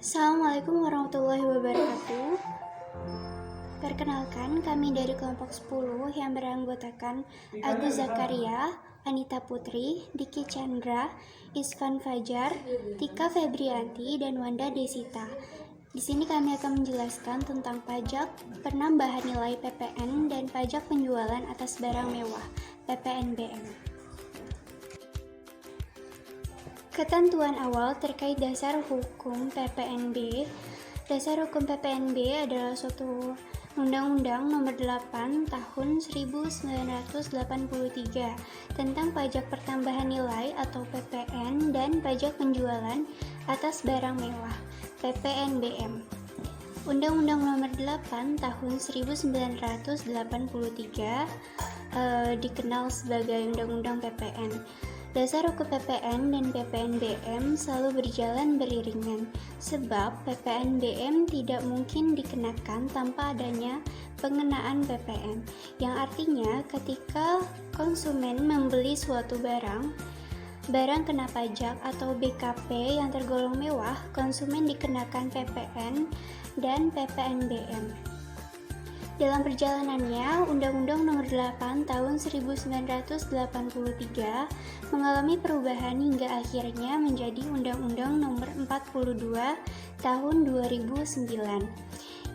Assalamualaikum warahmatullahi wabarakatuh. Perkenalkan, kami dari kelompok 10 yang beranggotakan Agus Zakaria, Anita Putri, Diki Chandra, Isvan Fajar, Tika Febrianti, dan Wanda Desita. Di sini kami akan menjelaskan tentang pajak penambahan nilai PPN dan pajak penjualan atas barang mewah (PPNBM). Ketentuan awal terkait dasar hukum PPNB. Dasar hukum PPNB adalah suatu Undang-Undang Nomor 8 Tahun 1983 tentang pajak pertambahan nilai atau PPN dan pajak penjualan atas barang mewah (PPNBM). Undang-Undang Nomor 8 Tahun 1983 dikenal sebagai Undang-Undang PPN. Dasar hukum PPN dan PPNBM selalu berjalan beriringan, sebab PPNBM tidak mungkin dikenakan tanpa adanya pengenaan PPN, yang artinya ketika konsumen membeli suatu barang kena pajak atau BKP yang tergolong mewah, konsumen dikenakan PPN dan PPNBM. Dalam perjalanannya, Undang-Undang Nomor 8 Tahun 1983 mengalami perubahan hingga akhirnya menjadi Undang-Undang Nomor 42 Tahun 2009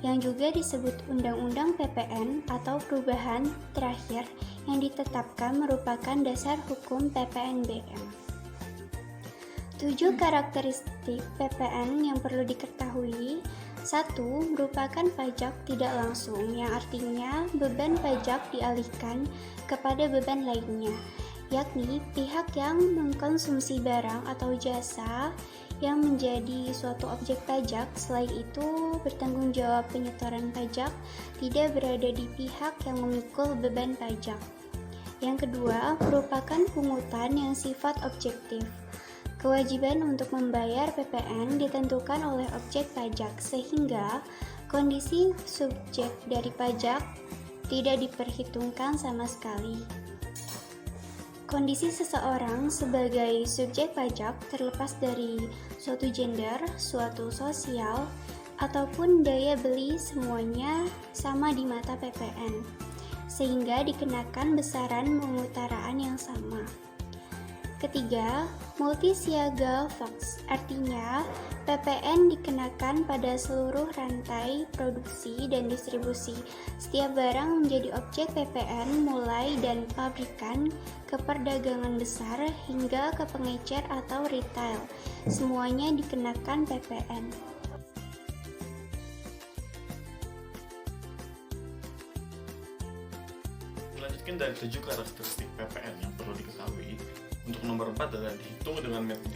yang juga disebut Undang-Undang PPN atau perubahan terakhir yang ditetapkan merupakan dasar hukum PPNBM. 7 karakteristik PPN yang perlu diketahui. 1. Merupakan pajak tidak langsung, yang artinya beban pajak dialihkan kepada beban lainnya, yakni pihak yang mengkonsumsi barang atau jasa yang menjadi suatu objek pajak. Selain itu, bertanggung jawab penyetoran pajak tidak berada di pihak yang memikul beban pajak. Yang kedua, merupakan pungutan yang sifat objektif. Kewajiban untuk membayar PPN ditentukan oleh objek pajak, sehingga kondisi subjek dari pajak tidak diperhitungkan sama sekali. Kondisi seseorang sebagai subjek pajak terlepas dari suatu gender, suatu sosial, ataupun daya beli, semuanya sama di mata PPN, sehingga dikenakan besaran pengutaraan yang sama. Ketiga, multi-siaga Fox, artinya PPN dikenakan pada seluruh rantai produksi dan distribusi. Setiap barang menjadi objek PPN mulai dari pabrikan ke perdagangan besar hingga ke pengecer atau retail. Semuanya dikenakan PPN. Melanjutkan dari 7 karakteristik PPN yang perlu diketahui. Untuk nomor 4 adalah dihitung dengan metode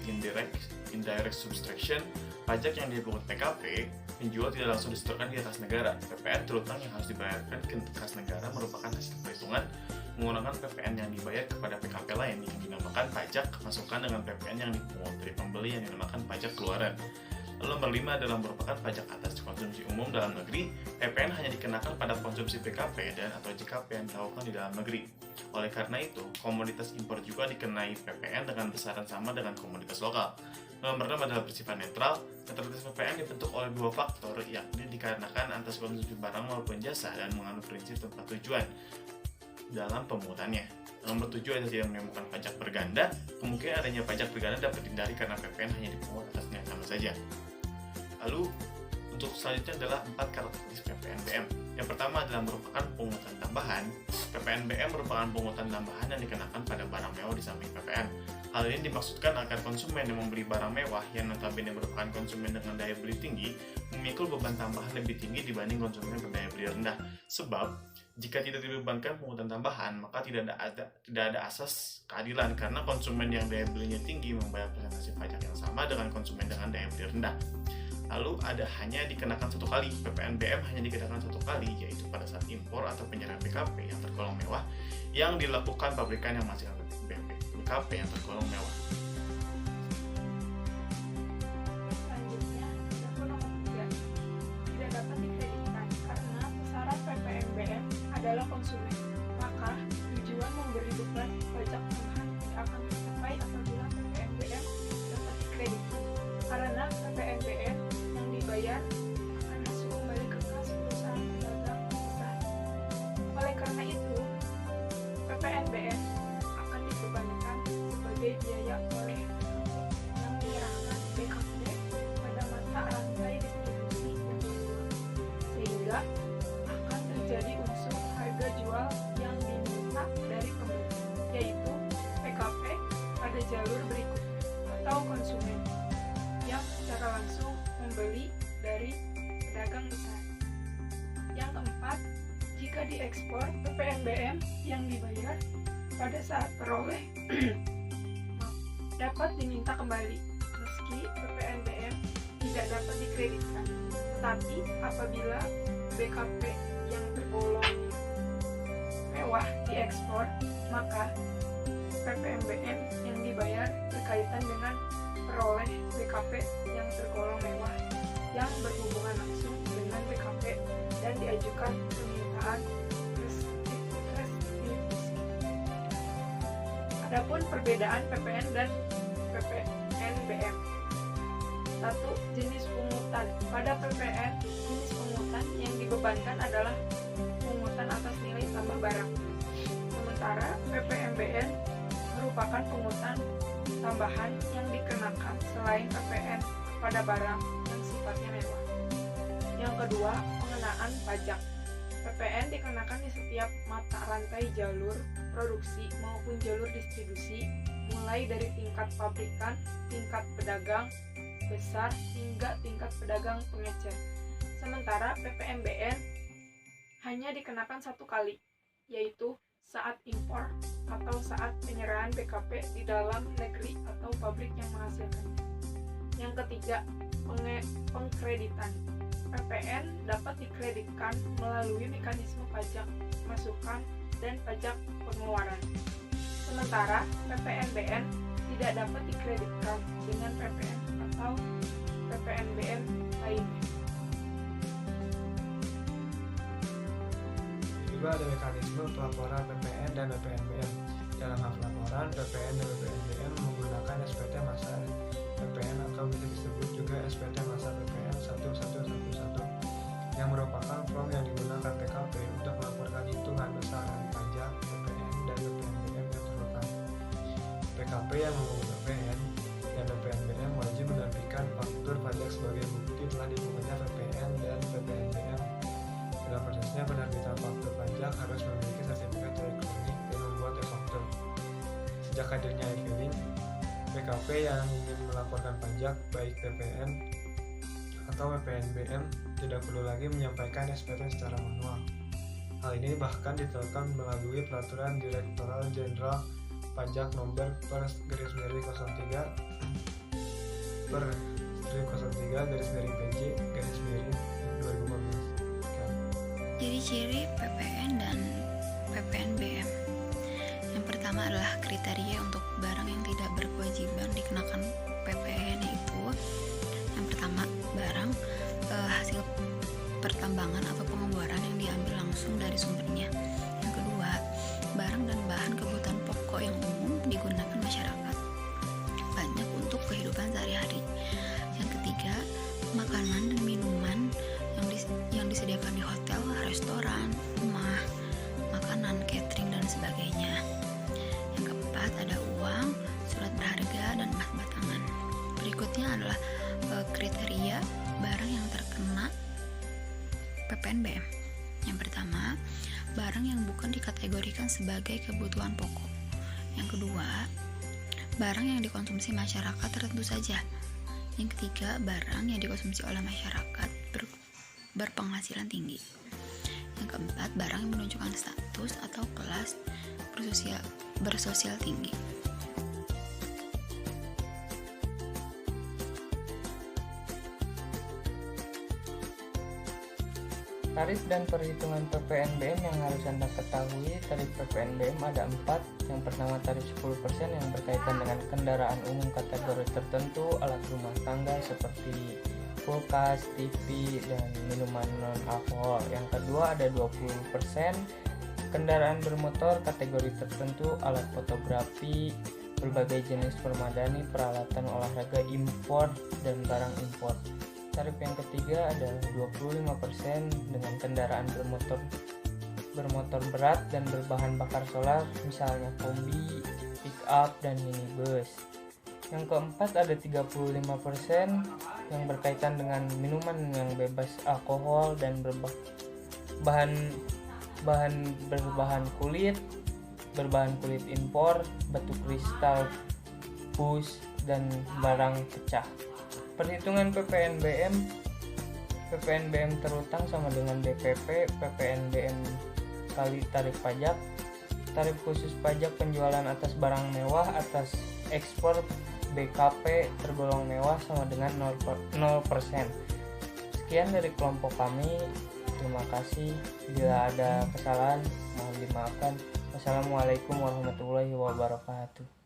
indirect subtraction. Pajak yang dipungut PKP, penjual tidak langsung disetorkan di atas negara. PPN terutang yang harus dibayarkan ke kas negara merupakan hasil perhitungan menggunakan PPN yang dibayar kepada PKP lain yang dinamakan pajak masukan dengan PPN yang dipungut dari pembeli yang dinamakan pajak keluaran. Lalu nomor 5 adalah merupakan pajak atas konsumsi umum dalam negeri. PPN hanya dikenakan pada konsumsi PKP dan atau JKP yang dilakukan di dalam negeri. Oleh karena itu, komoditas impor juga dikenai PPN dengan besaran sama dengan komoditas lokal. Nomor 6 adalah bersifat netral. Netralitas PPN dibentuk oleh 2 faktor, yakni dikarenakan atas konsumsi barang maupun jasa dan mengandung prinsip tempat tujuan dalam pemungutannya. Nomor 7 adalah tidak menimbulkan pajak berganda. Kemungkinan adanya pajak berganda dapat dihindari karena PPN hanya dipungut atas yang sama saja. Lalu, untuk selanjutnya adalah 4 karakteristik PPNBM. Yang pertama adalah merupakan pungutan tambahan. PPNBM merupakan pungutan tambahan yang dikenakan pada barang mewah di samping PPN. Hal ini dimaksudkan agar konsumen yang membeli barang mewah yang notabene merupakan konsumen dengan daya beli tinggi memikul beban tambahan lebih tinggi dibanding konsumen berdaya beli rendah. Sebab, jika tidak dibebankan pungutan tambahan, maka tidak ada asas keadilan karena konsumen yang daya belinya tinggi membayar persentase pajak yang sama dengan konsumen dengan daya beli rendah. Lalu hanya dikenakan satu kali, PPNBM hanya dikenakan satu kali, yaitu pada saat impor atau penyerahan BKP yang tergolong mewah yang dilakukan pabrikan yang menghasilkan BKP yang tergolong mewah. Selanjutnya, contoh nomor 3. Tidak dapat dikreditkan karena syarat PPNBM adalah konsumen. Maka, tujuan memberi beban pajak tambahan tidak akan tercapai apabila PPNBM dapat dikreditkan. Karena PPNBM yang membeli dari pedagang besar. Yang keempat, jika diekspor, PPNBM yang dibayar pada saat peroleh dapat diminta kembali meski PPNBM tidak dapat dikreditkan. Tetapi apabila BKP yang tergolong mewah diekspor, maka PPNBM yang dibayar berkaitan dengan peroleh BKP yang tergolong mewah yang berhubungan langsung dengan BKP dan diajukan permintaan restitusi. Adapun perbedaan PPN dan PPNBM. 1. Jenis pungutan. Pada PPN, jenis pungutan yang dibebankan adalah pungutan atas nilai tambah barang. Sementara PPNBM merupakan pungutan tambahan yang dikenakan selain PPN pada barang yang sifatnya mewah. Yang kedua, pengenaan pajak. PPN dikenakan di setiap mata rantai jalur produksi maupun jalur distribusi, mulai dari tingkat pabrikan, tingkat pedagang besar, hingga tingkat pedagang pengecer. Sementara PPNBM hanya dikenakan satu kali, yaitu saat impor atau saat penyerahan BKP di dalam negeri atau pabrik yang menghasilkannya. Yang ketiga, pengkreditan. PPN dapat dikreditkan melalui mekanisme pajak masukan dan pajak pengeluaran. Sementara PPNBM tidak dapat dikreditkan dengan PPN atau PPNBM lainnya. Juga ada mekanisme pelaporan PPN dan PPNBM. Dalam hal pelaporan, PPN dan PPNBM menggunakan SPT masa PPN atau bisa disebut juga SPT masa PPN 1111 yang merupakan form yang digunakan PKP untuk melaporkan hitungan besaran pajak PPN dan PPNBM yang terletak. PKP yang menggunakan PPN dan PPNBM wajib menerbitkan faktur pajak sebagai bukti telah dipungutannya PPN dan PPNBM. Dalam prosesnya, penerbitan faktur pajak harus memiliki sertifikat elektronik dan membuat e-faktur. Sejak hadirnya e-filing, PKP yang ingin melaporkan pajak baik PPN atau PPNBM tidak perlu lagi menyampaikan SPT secara manual. Hal ini bahkan ditetapkan melalui Peraturan Direktorat Jenderal Pajak Nomor per/03/PJ/2014. Ciri-ciri PPN dan PPNBM. Yang pertama adalah kriteria untuk barang yang tidak berkewajiban dikenakan PPN, yaitu yang pertama, barang hasil pertambangan atau pengeboran yang diambil langsung dari sumbernya. Yang kedua, barang dan bahan kebutuhan pokok yang umum digunakan masyarakat banyak untuk kehidupan sehari-hari. Yang ketiga, makanan dan minuman yang disediakan di hotel, restoran, rumah, makanan, catering, dan sebagainya. Yang keempat, ada uang, surat berharga, dan emas batangan. Berikutnya adalah kriteria barang yang terkena PPNBM. Yang pertama, barang yang bukan dikategorikan sebagai kebutuhan pokok. Yang kedua, barang yang dikonsumsi masyarakat tertentu saja. Yang ketiga, barang yang dikonsumsi oleh masyarakat berpenghasilan tinggi. Yang keempat, barang yang menunjukkan status atau kelas bersosial tinggi. Tarif dan perhitungan PPNBM yang harus Anda ketahui. Tarif PPNBM ada 4. Yang pertama, tarif 10% yang berkaitan dengan kendaraan umum kategori tertentu, alat rumah tangga seperti kulkas, TV, dan minuman non-alkohol. Yang kedua, ada 20% kendaraan bermotor kategori tertentu, alat fotografi, berbagai jenis permadani, peralatan olahraga impor, dan barang impor. Tarif yang ketiga adalah 25% dengan kendaraan bermotor berat dan berbahan bakar solar, misalnya kombi, pick up, dan minibus. Yang keempat ada 35% yang berkaitan dengan minuman yang bebas alkohol dan berbahan kulit impor, batu kristal, bus, dan barang pecah. Perhitungan PPNBM terutang sama dengan DPP PPNBM kali tarif pajak. Tarif khusus pajak penjualan atas barang mewah atas ekspor BKP tergolong mewah sama dengan 0%. Sekian dari kelompok kami. Terima kasih. Bila ada kesalahan mohon dimaafkan. Wassalamualaikum warahmatullahi wabarakatuh.